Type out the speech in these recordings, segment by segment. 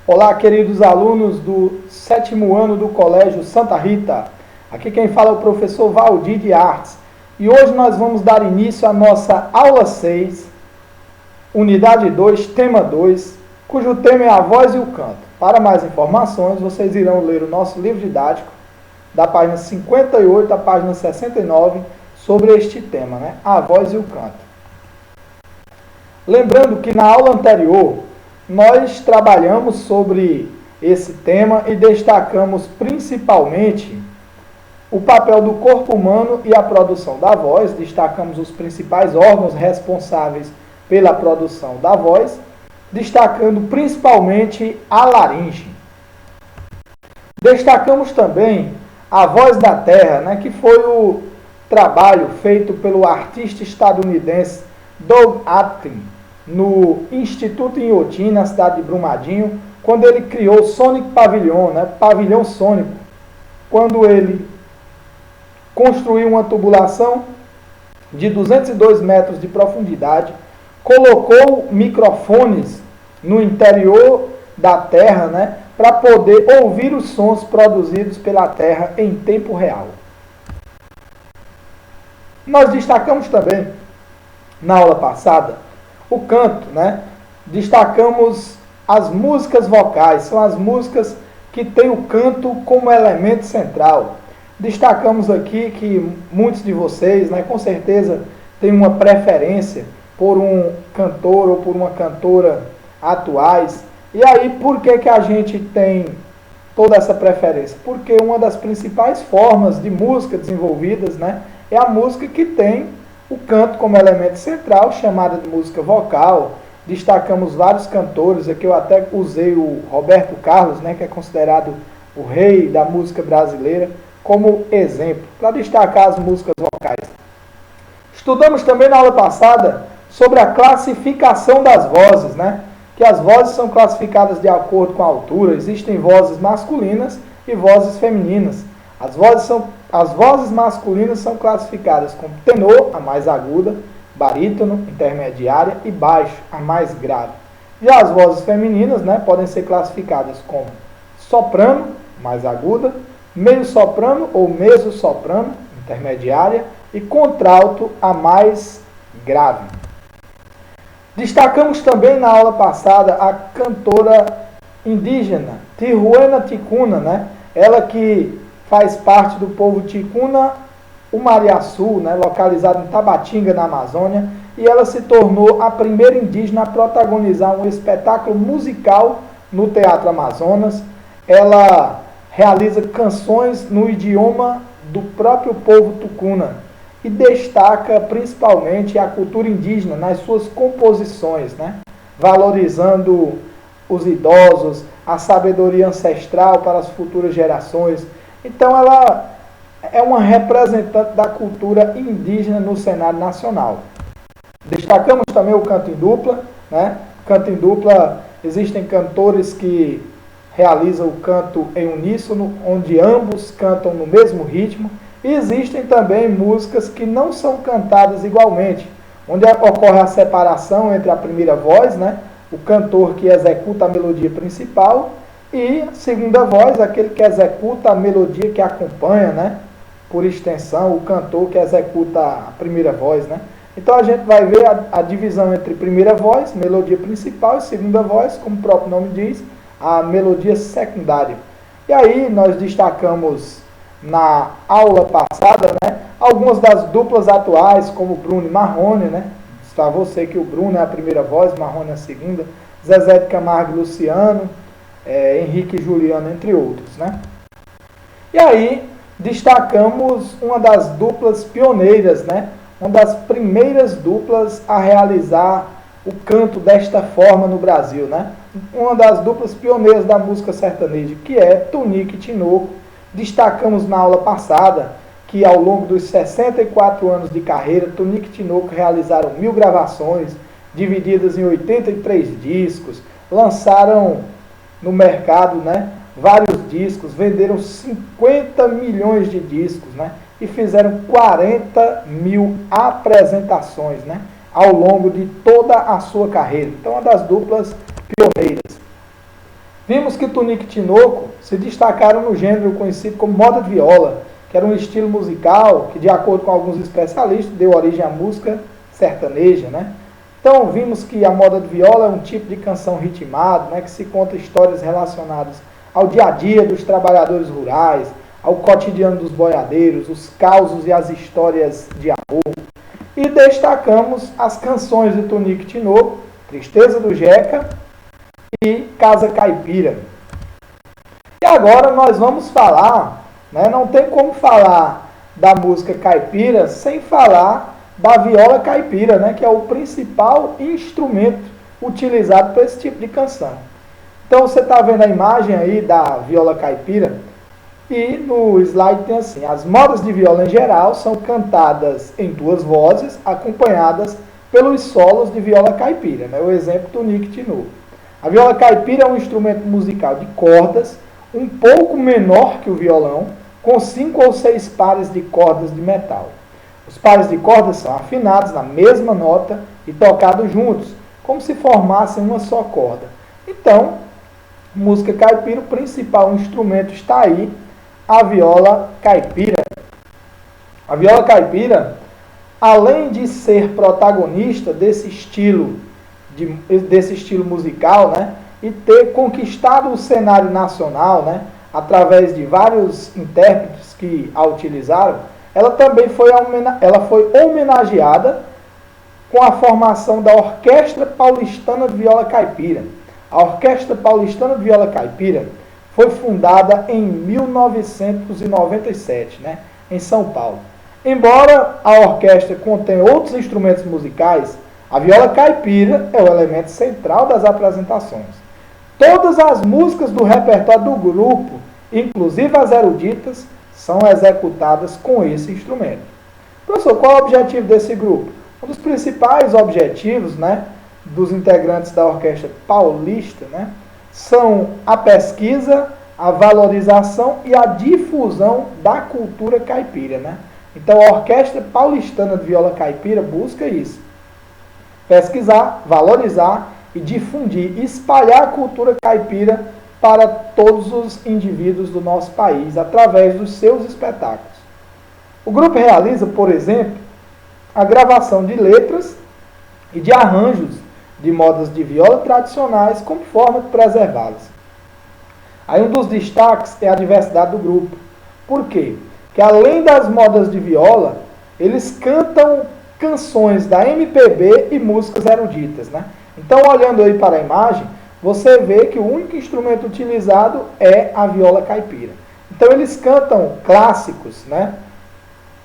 Olá, queridos alunos do 7º ano do Colégio Santa Rita. Aqui quem fala é o professor Valdir de Artes. E hoje nós vamos dar início à nossa aula 6, unidade 2, tema 2, cujo tema é a voz e o canto. Para mais informações, vocês irão ler o nosso livro didático, da página 58 à página 69, sobre este tema, a voz e o canto. Lembrando que na aula anterior, nós trabalhamos sobre esse tema e destacamos principalmente o papel do corpo humano e a produção da voz, destacamos os principais órgãos responsáveis pela produção da voz, destacando principalmente a laringe. Destacamos também a voz da terra, que foi o trabalho feito pelo artista estadunidense Doug Atkins, no Instituto Inhotim, na cidade de Brumadinho, quando ele criou o Sonic Pavilion, pavilhão sônico, quando ele construiu uma tubulação de 202 metros de profundidade, colocou microfones no interior da Terra, para poder ouvir os sons produzidos pela Terra em tempo real. Nós destacamos também, na aula passada, o canto, Destacamos as músicas vocais, são as músicas que têm o canto como elemento central. Destacamos aqui que muitos de vocês, com certeza, têm uma preferência por um cantor ou por uma cantora atuais. E aí, por que a gente tem toda essa preferência? Porque uma das principais formas de música desenvolvidas, é a música que tem o canto como elemento central, chamada de música vocal. Destacamos vários cantores, aqui eu até usei o Roberto Carlos, que é considerado o rei da música brasileira, como exemplo, para destacar as músicas vocais. Estudamos também na aula passada sobre a classificação das vozes, que as vozes são classificadas de acordo com a altura, existem vozes masculinas e vozes femininas. As vozes masculinas são classificadas como tenor, a mais aguda, barítono, intermediária e baixo, a mais grave. Já as vozes femininas podem ser classificadas como soprano, mais aguda, meio soprano ou mezzo-soprano, intermediária, e contralto, a mais grave. Destacamos também na aula passada a cantora indígena, Tijuana Ticuna, ela que faz parte do povo Ticuna Umariaçu, localizado em Tabatinga, na Amazônia, e ela se tornou a primeira indígena a protagonizar um espetáculo musical no Teatro Amazonas. Ela realiza canções no idioma do próprio povo tucuna e destaca principalmente a cultura indígena nas suas composições, valorizando os idosos, a sabedoria ancestral para as futuras gerações. Então ela é uma representante da cultura indígena no cenário nacional. Destacamos também o canto em dupla. Canto em dupla, existem cantores que realizam o canto em uníssono, onde ambos cantam no mesmo ritmo. E existem também músicas que não são cantadas igualmente, onde ocorre a separação entre a primeira voz, o cantor que executa a melodia principal, e a segunda voz, aquele que executa a melodia que acompanha, por extensão, o cantor que executa a primeira voz, Então a gente vai ver a divisão entre primeira voz, melodia principal, e segunda voz, como o próprio nome diz, a melodia secundária. E aí nós destacamos na aula passada, algumas das duplas atuais, como Bruno e Marrone, Para você que o Bruno é a primeira voz, Marrone é a segunda, Zezé de Camargo e Luciano, Henrique e Juliano, entre outros, E aí, destacamos uma das duplas pioneiras, uma das primeiras duplas a realizar o canto desta forma no Brasil, Uma das duplas pioneiras da música sertaneja, que é Tunique e Tinoco. Destacamos na aula passada que ao longo dos 64 anos de carreira, Tunique e Tinoco realizaram 1000 gravações, divididas em 83 discos, lançaram no mercado, vários discos, venderam 50 milhões de discos, e fizeram 40 mil apresentações, ao longo de toda a sua carreira. Então, uma das duplas pioneiras. Vimos que Tunique e Tinoco se destacaram no gênero conhecido como moda de viola, que era um estilo musical que, de acordo com alguns especialistas, deu origem à música sertaneja, né? Então, vimos que a moda de viola é um tipo de canção ritmado, né, que se conta histórias relacionadas ao dia a dia dos trabalhadores rurais, ao cotidiano dos boiadeiros, os causos e as histórias de amor. E destacamos as canções de Tunique e Tinoco, Tristeza do Jeca e Casa Caipira. E agora nós vamos falar, né, não tem como falar da música caipira sem falar da viola caipira, né, que é o principal instrumento utilizado para esse tipo de canção. Então você está vendo a imagem aí da viola caipira e no slide tem assim: as modas de viola em geral são cantadas em duas vozes, acompanhadas pelos solos de viola caipira, né, o exemplo do Tunique e Tinoco. A viola caipira é um instrumento musical de cordas, um pouco menor que o violão, com 5 ou 6 pares de cordas de metal. Os pares de cordas são afinados na mesma nota e tocados juntos, como se formassem uma só corda. Então, música caipira, o principal instrumento está aí, a viola caipira. A viola caipira, além de ser protagonista desse estilo musical, né, e ter conquistado o cenário nacional, né, através de vários intérpretes que a utilizaram, ela também foi homenageada com a formação da Orquestra Paulistana de Viola Caipira. A Orquestra Paulistana de Viola Caipira foi fundada em 1997, né, em São Paulo. Embora a orquestra contenha outros instrumentos musicais, a viola caipira é o elemento central das apresentações. Todas as músicas do repertório do grupo, inclusive as eruditas, são executadas com esse instrumento. Professor, qual é o objetivo desse grupo? Um dos principais objetivos, né, dos integrantes da Orquestra Paulista, né, são a pesquisa, a valorização e a difusão da cultura caipira, né? Então a Orquestra Paulistana de Viola Caipira busca isso: pesquisar, valorizar e difundir, espalhar a cultura caipira para todos os indivíduos do nosso país, através dos seus espetáculos. O grupo realiza, por exemplo, a gravação de letras e de arranjos de modas de viola tradicionais como forma de preservá-las. Aí um dos destaques é a diversidade do grupo. Por quê? Porque além das modas de viola, eles cantam canções da MPB e músicas eruditas, né? Então, olhando aí para a imagem, você vê que o único instrumento utilizado é a viola caipira. Então eles cantam clássicos, né,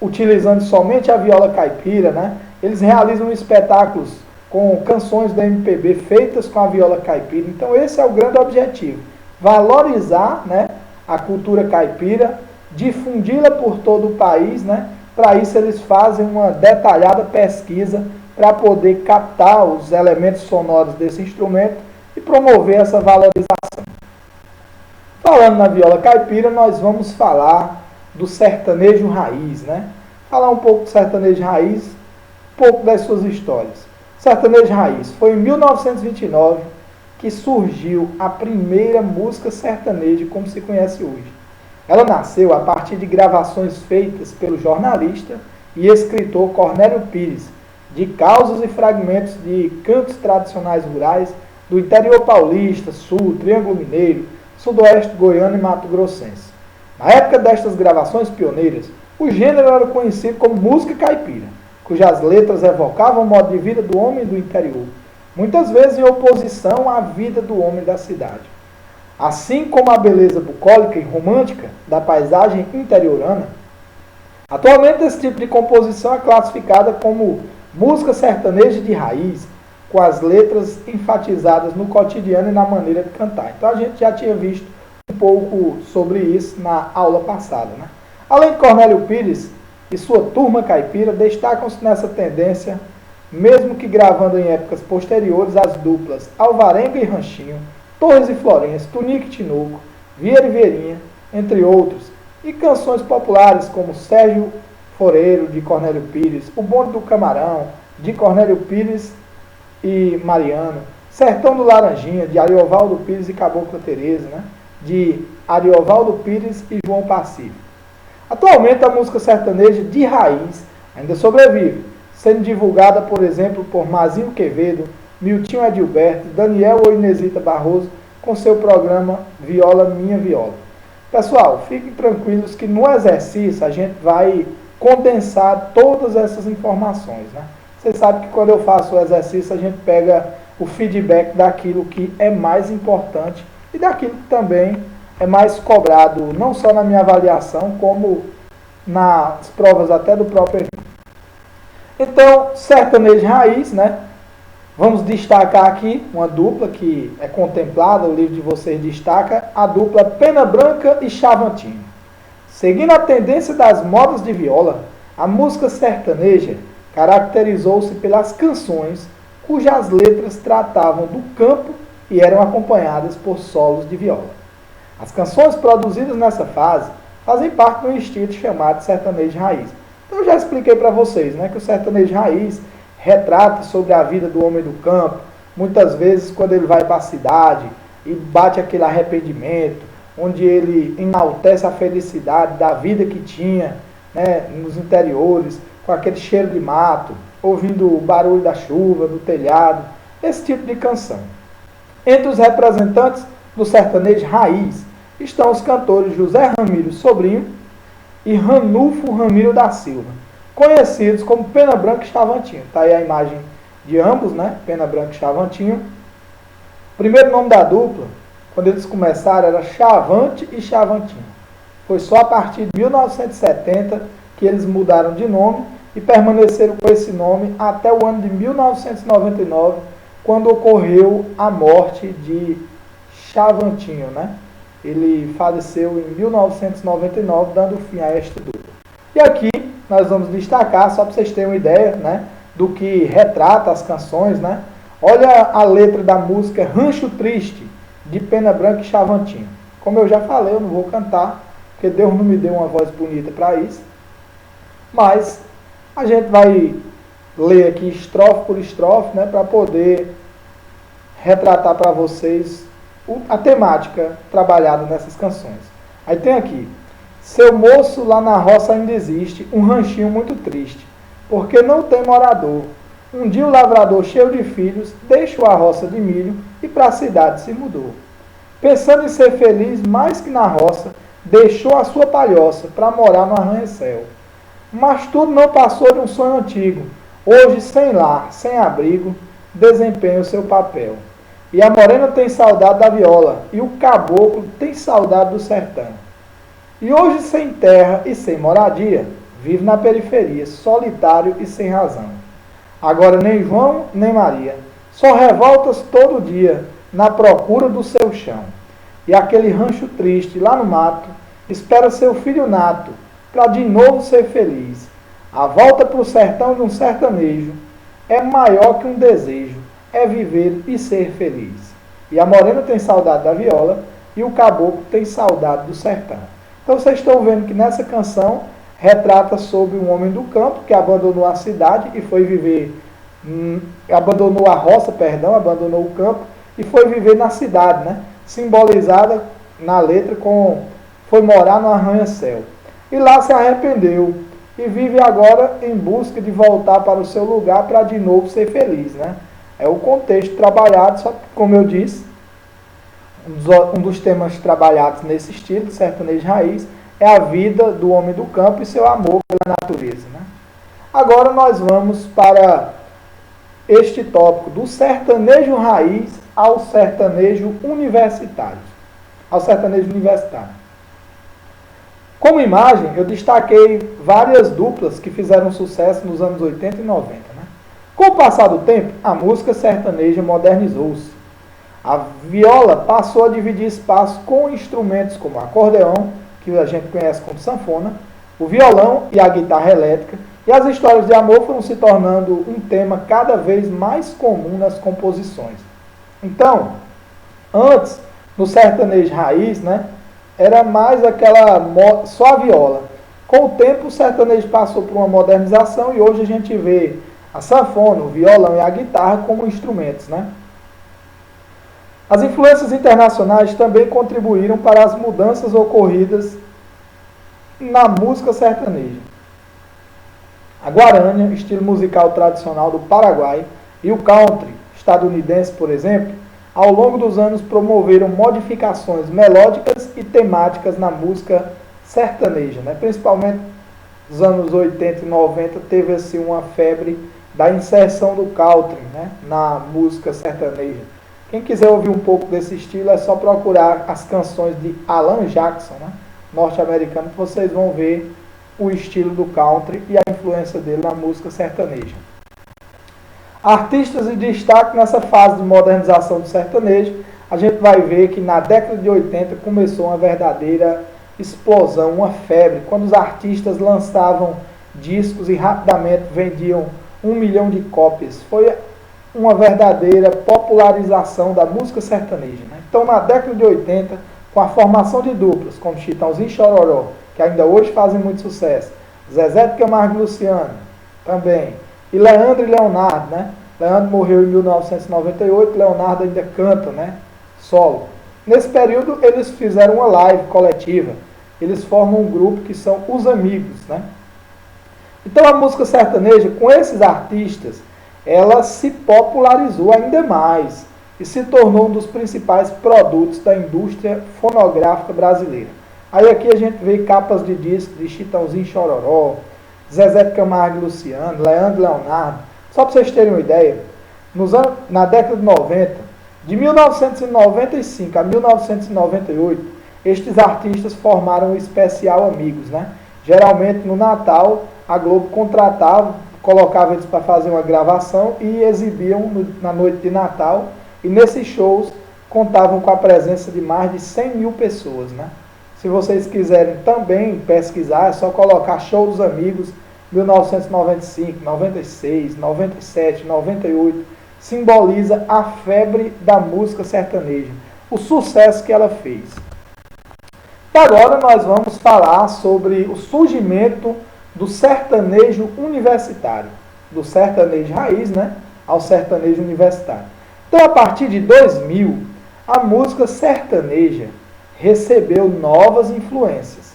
utilizando somente a viola caipira, né? Eles realizam espetáculos com canções da MPB feitas com a viola caipira. Então esse é o grande objetivo: valorizar, né, a cultura caipira, difundi-la por todo o país, né? Para isso eles fazem uma detalhada pesquisa para poder captar os elementos sonoros desse instrumento e promover essa valorização. Falando na viola caipira, nós vamos falar do sertanejo raiz, né? Falar um pouco do sertanejo raiz, um pouco das suas histórias. Sertanejo raiz foi em 1929 que surgiu a primeira música sertaneja como se conhece hoje. Ela nasceu a partir de gravações feitas pelo jornalista e escritor Cornélio Pires, de causos e fragmentos de cantos tradicionais rurais do interior paulista, sul, Triângulo Mineiro, sudoeste goiano e Mato Grossense. Na época destas gravações pioneiras, o gênero era conhecido como música caipira, cujas letras evocavam o modo de vida do homem do interior, muitas vezes em oposição à vida do homem da cidade. Assim como a beleza bucólica e romântica da paisagem interiorana, atualmente esse tipo de composição é classificada como música sertaneja de raiz, com as letras enfatizadas no cotidiano e na maneira de cantar. Então a gente já tinha visto um pouco sobre isso na aula passada, né? Além de Cornélio Pires e sua turma caipira, destacam-se nessa tendência, mesmo que gravando em épocas posteriores, as duplas Alvarenga e Ranchinho, Torres e Florença, Tunique e Tinoco, Vieira e Vieirinha, entre outros, e canções populares como Sérgio Foreiro, de Cornélio Pires, O Bonde do Camarão, de Cornélio Pires e Mariano, Sertão do Laranjinha, de Ariovaldo Pires e Cabocla Tereza, né? De Ariovaldo Pires e João Pacífico. Atualmente a música sertaneja de raiz ainda sobrevive, sendo divulgada, por exemplo, por Mazinho Quevedo, Miltinho Adilberto, Daniel ou Inesita Barroso, com seu programa Viola Minha Viola. Pessoal, fiquem tranquilos que no exercício a gente vai condensar todas essas informações, né? Você sabe que quando eu faço o exercício a gente pega o feedback daquilo que é mais importante e daquilo que também é mais cobrado, não só na minha avaliação, como nas provas até do próprio Enem. Então, sertanejo raiz, né? Vamos destacar aqui uma dupla que é contemplada, o livro de vocês destaca, a dupla Pena Branca e Chavantinho. Seguindo a tendência das modas de viola, a música sertaneja caracterizou-se pelas canções cujas letras tratavam do campo e eram acompanhadas por solos de viola. As canções produzidas nessa fase fazem parte de um estilo chamado sertanejo raiz. Então eu já expliquei para vocês, né, que o sertanejo raiz retrata sobre a vida do homem do campo, muitas vezes quando ele vai para a cidade e bate aquele arrependimento, onde ele enaltece a felicidade da vida que tinha, né, nos interiores, com aquele cheiro de mato, ouvindo o barulho da chuva, do telhado, esse tipo de canção. Entre os representantes do sertanejo raiz estão os cantores José Ramiro Sobrinho e Ranulfo Ramiro da Silva, conhecidos como Pena Branca e Chavantinho. Está aí a imagem de ambos, né? Pena Branca e Chavantinho. O primeiro nome da dupla, quando eles começaram, era Chavante e Chavantinho. Foi só a partir de 1970 que eles mudaram de nome e permaneceram com esse nome até o ano de 1999, quando ocorreu a morte de Chavantinho, né? Ele faleceu em 1999, dando fim a esta dupla. E aqui nós vamos destacar, só para vocês terem uma ideia, né, do que retrata as canções, né? Olha a letra da música Rancho Triste, de Pena Branca e Chavantinho. Como eu já falei, eu não vou cantar, porque Deus não me deu uma voz bonita para isso. Mas a gente vai ler aqui estrofe por estrofe, né, para poder retratar para vocês a temática trabalhada nessas canções. Aí tem aqui: seu moço lá na roça ainda existe, um ranchinho muito triste, porque não tem morador. Um dia o lavrador cheio de filhos deixou a roça de milho e para a cidade se mudou. Pensando em ser feliz mais que na roça, deixou a sua palhoça para morar no arranha-céu. Mas tudo não passou de um sonho antigo. Hoje, sem lar, sem abrigo, desempenha o seu papel. E a morena tem saudade da viola, e o caboclo tem saudade do sertão. E hoje, sem terra e sem moradia, vive na periferia, solitário e sem razão. Agora nem João, nem Maria, só revoltas todo dia, na procura do seu chão. E aquele rancho triste, lá no mato, espera seu filho nato, para de novo ser feliz. A volta para o sertão de um sertanejo é maior que um desejo, é viver e ser feliz. E a morena tem saudade da viola e o caboclo tem saudade do sertão. Então vocês estão vendo que nessa canção retrata sobre um homem do campo que abandonou a cidade e foi viver, abandonou a roça, abandonou o campo e foi viver na cidade, né? Simbolizada na letra com foi morar no arranha-céu. E lá se arrependeu e vive agora em busca de voltar para o seu lugar para de novo ser feliz, né? É o contexto trabalhado, só que, como eu disse, um dos temas trabalhados nesse estilo de sertanejo raiz é a vida do homem do campo e seu amor pela natureza, né? Agora nós vamos para este tópico do sertanejo raiz ao sertanejo universitário. Como imagem, eu destaquei várias duplas que fizeram sucesso nos anos 80 e 90. Né? Com o passar do tempo, a música sertaneja modernizou-se. A viola passou a dividir espaço com instrumentos como acordeão, que a gente conhece como sanfona, o violão e a guitarra elétrica, e as histórias de amor foram se tornando um tema cada vez mais comum nas composições. Então, antes, no sertanejo raiz, né, era mais só a viola. Com o tempo, o sertanejo passou por uma modernização e hoje a gente vê a sanfona, o violão e a guitarra como instrumentos, né? As influências internacionais também contribuíram para as mudanças ocorridas na música sertaneja. A guarânia, estilo musical tradicional do Paraguai, e o country estadunidense, por exemplo, ao longo dos anos promoveram modificações melódicas e temáticas na música sertaneja, né? Principalmente nos anos 80 e 90 teve assim uma febre da inserção do country, né, na música sertaneja. Quem quiser ouvir um pouco desse estilo é só procurar as canções de Alan Jackson, né, norte-americano, que vocês vão ver o estilo do country e a influência dele na música sertaneja. Artistas de destaque nessa fase de modernização do sertanejo, a gente vai ver que na década de 80 começou uma verdadeira explosão, uma febre, quando os artistas lançavam discos e rapidamente vendiam 1 milhão de cópias. Foi uma verdadeira popularização da música sertaneja, né? Então, na década de 80, com a formação de duplas, como Chitãozinho e Chororó, que ainda hoje fazem muito sucesso, Zezé de Camargo e Luciano, também, e Leandro e Leonardo, né? Leandro morreu em 1998, Leonardo ainda canta, né? Solo. Nesse período, eles fizeram uma live coletiva. Eles formam um grupo que são Os Amigos, né? Então, a música sertaneja, com esses artistas, ela se popularizou ainda mais e se tornou um dos principais produtos da indústria fonográfica brasileira. Aí aqui a gente vê capas de disco de Chitãozinho e Chororó, Zezé de Camargo e Luciano, Leandro e Leonardo. Só para vocês terem uma ideia, na década de 90, de 1995 a 1998, estes artistas formaram o especial Amigos, né? Geralmente no Natal, a Globo contratava, colocava eles para fazer uma gravação e exibiam na noite de Natal. E nesses shows contavam com a presença de mais de 100 mil pessoas, né? Se vocês quiserem também pesquisar, é só colocar Show dos Amigos 1995, 96, 97, 98. Simboliza a febre da música sertaneja, o sucesso que ela fez. E agora nós vamos falar sobre o surgimento do sertanejo universitário, do sertanejo raiz, né, ao sertanejo universitário. Então, a partir de 2000, a música sertaneja recebeu novas influências,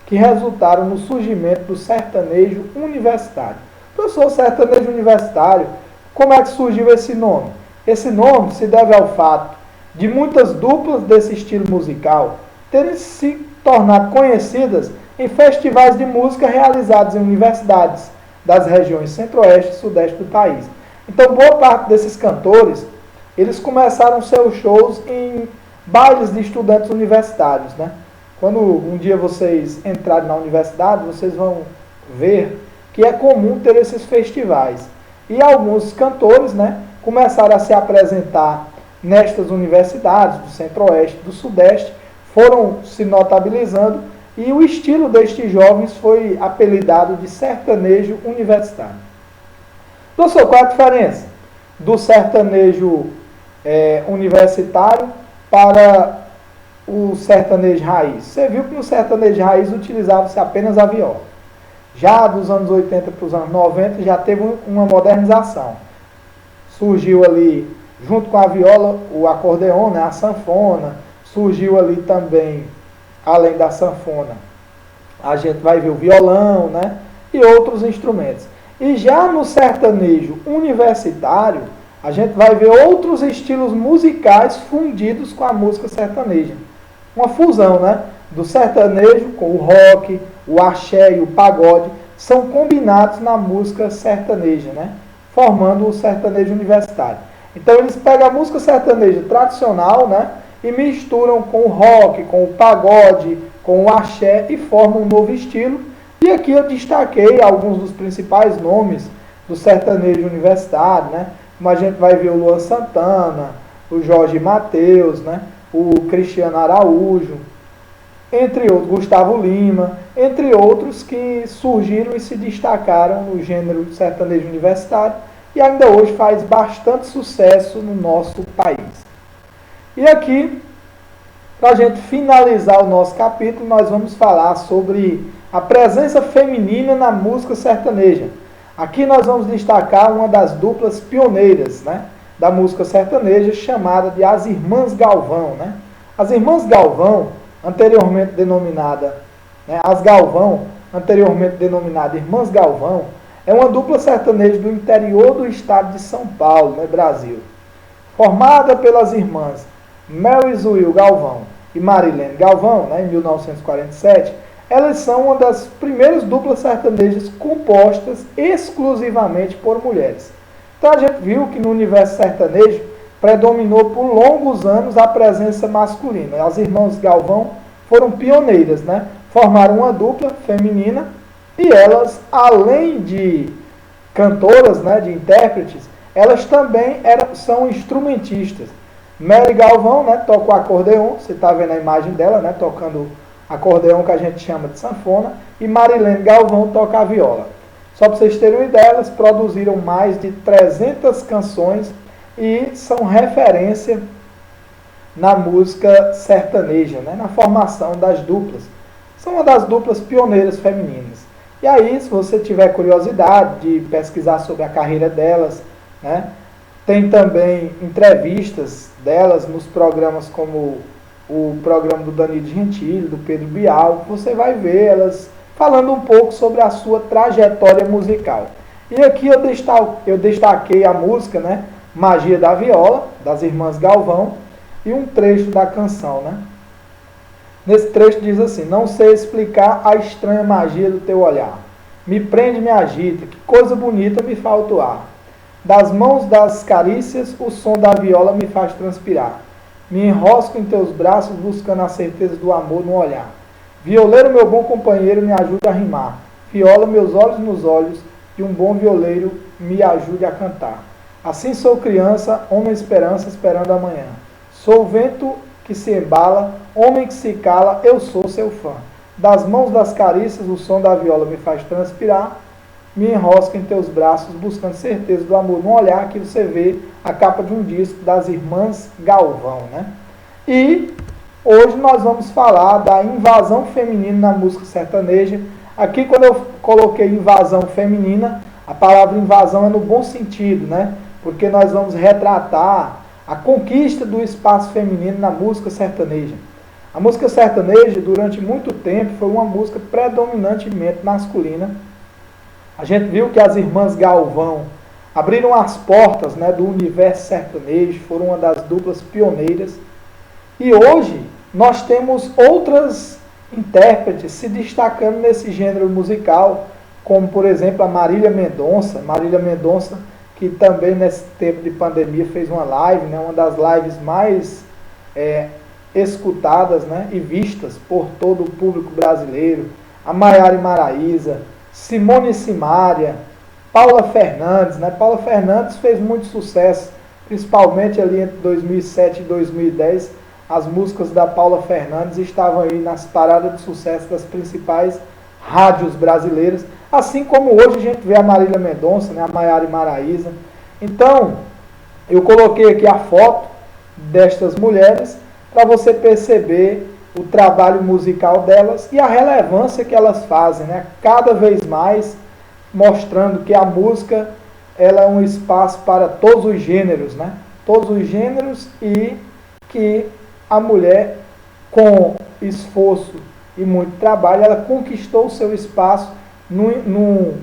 que resultaram no surgimento do sertanejo universitário. Professor, sertanejo universitário, como é que surgiu esse nome? Esse nome se deve ao fato de muitas duplas desse estilo musical terem se tornado conhecidas em festivais de música realizados em universidades das regiões centro-oeste e sudeste do país. Então, boa parte desses cantores, eles começaram seus shows em bailes de estudantes universitários, né? Quando um dia vocês entrarem na universidade, vocês vão ver que é comum ter esses festivais. E alguns cantores, né, começaram a se apresentar nestas universidades do centro-oeste e do sudeste, foram se notabilizando e o estilo destes jovens foi apelidado de sertanejo universitário. Professor, qual é a diferença do sertanejo universitário para o sertanejo raiz? Você viu que no sertanejo raiz utilizava-se apenas a viola. Já dos anos 80 para os anos 90 já teve uma modernização. Surgiu ali, junto com a viola, o acordeon, né, a sanfona. Surgiu ali também, além da sanfona, a gente vai ver o violão, né, e outros instrumentos. E já no sertanejo universitário, a gente vai ver outros estilos musicais fundidos com a música sertaneja. Uma fusão, né, do sertanejo com o rock, o axé e o pagode, são combinados na música sertaneja, né, formando o sertanejo universitário. Então eles pegam a música sertaneja tradicional, né, e misturam com o rock, com o pagode, com o axé e formam um novo estilo. E aqui eu destaquei alguns dos principais nomes do sertanejo universitário, né? Como a gente vai ver o Luan Santana, o Jorge Mateus, né? O Cristiano Araújo, entre outros, Gustavo Lima, entre outros que surgiram e se destacaram no gênero sertanejo universitário e ainda hoje faz bastante sucesso no nosso país. E aqui, para a gente finalizar o nosso capítulo, nós vamos falar sobre a presença feminina na música sertaneja. Aqui nós vamos destacar uma das duplas pioneiras, né, da música sertaneja, chamada de As Irmãs Galvão, né? As Irmãs Galvão, anteriormente denominada, né, As Galvão, anteriormente denominada Irmãs Galvão, é uma dupla sertaneja do interior do estado de São Paulo, né, Brasil. Formada pelas irmãs Mary Zuil Galvão e Marilene Galvão, né, em 1947, elas são uma das primeiras duplas sertanejas compostas exclusivamente por mulheres. Então a gente viu que no universo sertanejo predominou por longos anos a presença masculina. As irmãs Galvão foram pioneiras, né? Formaram uma dupla feminina e elas, além de cantoras, né, de intérpretes, elas também são instrumentistas. Mary Galvão, né, toca o acordeon, você está vendo a imagem dela, né, tocando acordeon que a gente chama de sanfona, e Marilene Galvão toca a viola. Só para vocês terem uma ideia, elas produziram mais de 300 canções e são referência na música sertaneja, né, na formação das duplas. São uma das duplas pioneiras femininas. E aí, se você tiver curiosidade de pesquisar sobre a carreira delas, né, tem também entrevistas delas nos programas como o programa do Danilo Gentili, do Pedro Bial, você vai ver elas falando um pouco sobre a sua trajetória musical. E aqui eu destaquei a música, né, Magia da Viola, das Irmãs Galvão, e um trecho da canção, né? Nesse trecho diz assim: não sei explicar a estranha magia do teu olhar. Me prende, me agita, que coisa bonita me falta o ar. Das mãos das carícias, o som da viola me faz transpirar. Me enrosco em teus braços, buscando a certeza do amor no olhar. Violeiro, meu bom companheiro, me ajude a rimar. Viola, meus olhos nos olhos, e um bom violeiro me ajude a cantar. Assim sou criança, homem esperança, esperando amanhã. Sou o vento que se embala, homem que se cala, eu sou seu fã. Das mãos das carícias, o som da viola me faz transpirar. Me enrosco em teus braços, buscando certeza do amor. No olhar que você vê a capa de um disco das Irmãs Galvão, né? E hoje nós vamos falar da invasão feminina na música sertaneja. Aqui, quando eu coloquei invasão feminina, a palavra invasão é no bom sentido, né? Porque nós vamos retratar a conquista do espaço feminino na música sertaneja. A música sertaneja, durante muito tempo, foi uma música predominantemente masculina. A gente viu que as Irmãs Galvão abriram as portas, né, do universo sertanejo, foram uma das duplas pioneiras. E hoje nós temos outras intérpretes se destacando nesse gênero musical, como, por exemplo, a Marília Mendonça. Marília Mendonça, que também nesse tempo de pandemia fez uma live, né, uma das lives mais escutadas, né, e vistas por todo o público brasileiro. A Maiara Maraíza, Simone Simaria, Paula Fernandes, né? Paula Fernandes fez muito sucesso, principalmente ali entre 2007 e 2010. As músicas da Paula Fernandes estavam aí nas paradas de sucesso das principais rádios brasileiras, assim como hoje a gente vê a Marília Mendonça, né? A Maiara Maraíza. Então, eu coloquei aqui a foto destas mulheres para você perceber o trabalho musical delas e a relevância que elas fazem, né? Cada vez mais mostrando que a música ela é um espaço para todos os gêneros, né? Todos os gêneros, e que a mulher, com esforço e muito trabalho, ela conquistou o seu espaço num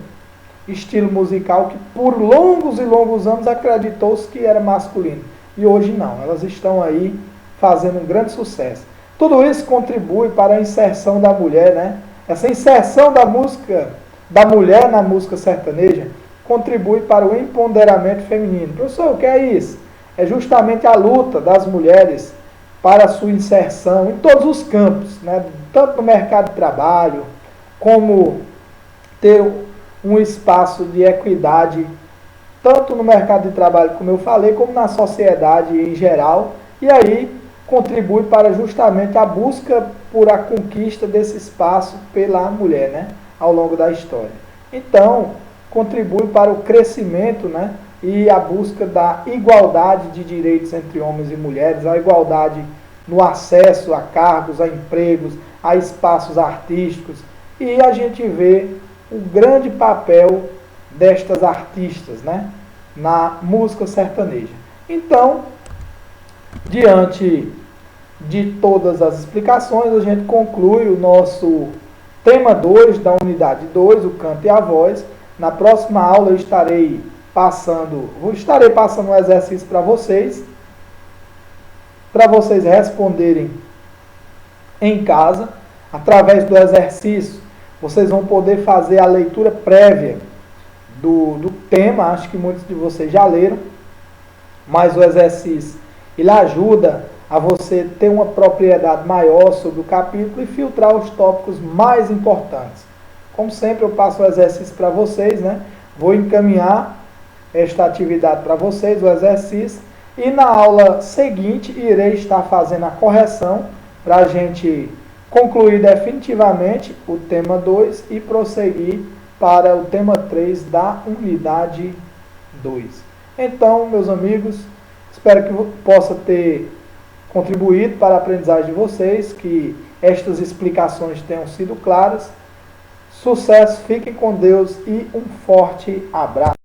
estilo musical que por longos e longos anos acreditou-se que era masculino. E hoje não, elas estão aí fazendo um grande sucesso. Tudo isso contribui para a inserção da mulher, né? Essa inserção da música, da mulher na música sertaneja, contribui para o empoderamento feminino. Professor, o que é isso? É justamente a luta das mulheres para a sua inserção em todos os campos, né? Tanto no mercado de trabalho, como ter um espaço de equidade, tanto no mercado de trabalho, como eu falei, como na sociedade em geral. E aí contribui para justamente a busca por a conquista desse espaço pela mulher, né, ao longo da história. Então, contribui para o crescimento, né, e a busca da igualdade de direitos entre homens e mulheres, a igualdade no acesso a cargos, a empregos, a espaços artísticos. E a gente vê o grande papel destas artistas, né, na música sertaneja. Então, diante de todas as explicações, a gente conclui o nosso tema 2 da unidade 2, o canto e a voz. Na próxima aula eu estarei passando um exercício para vocês responderem em casa. Através do exercício, vocês vão poder fazer a leitura prévia do tema. Acho que muitos de vocês já leram, mas o exercício ele ajuda a você ter uma propriedade maior sobre o capítulo e filtrar os tópicos mais importantes. Como sempre, eu passo o exercício para vocês, né? Vou encaminhar esta atividade para vocês, o exercício, e na aula seguinte irei estar fazendo a correção para a gente concluir definitivamente o tema 2 e prosseguir para o tema 3 da unidade 2. Então, meus amigos, espero que possa ter contribuído para a aprendizagem de vocês, que estas explicações tenham sido claras. Sucesso, fiquem com Deus e um forte abraço.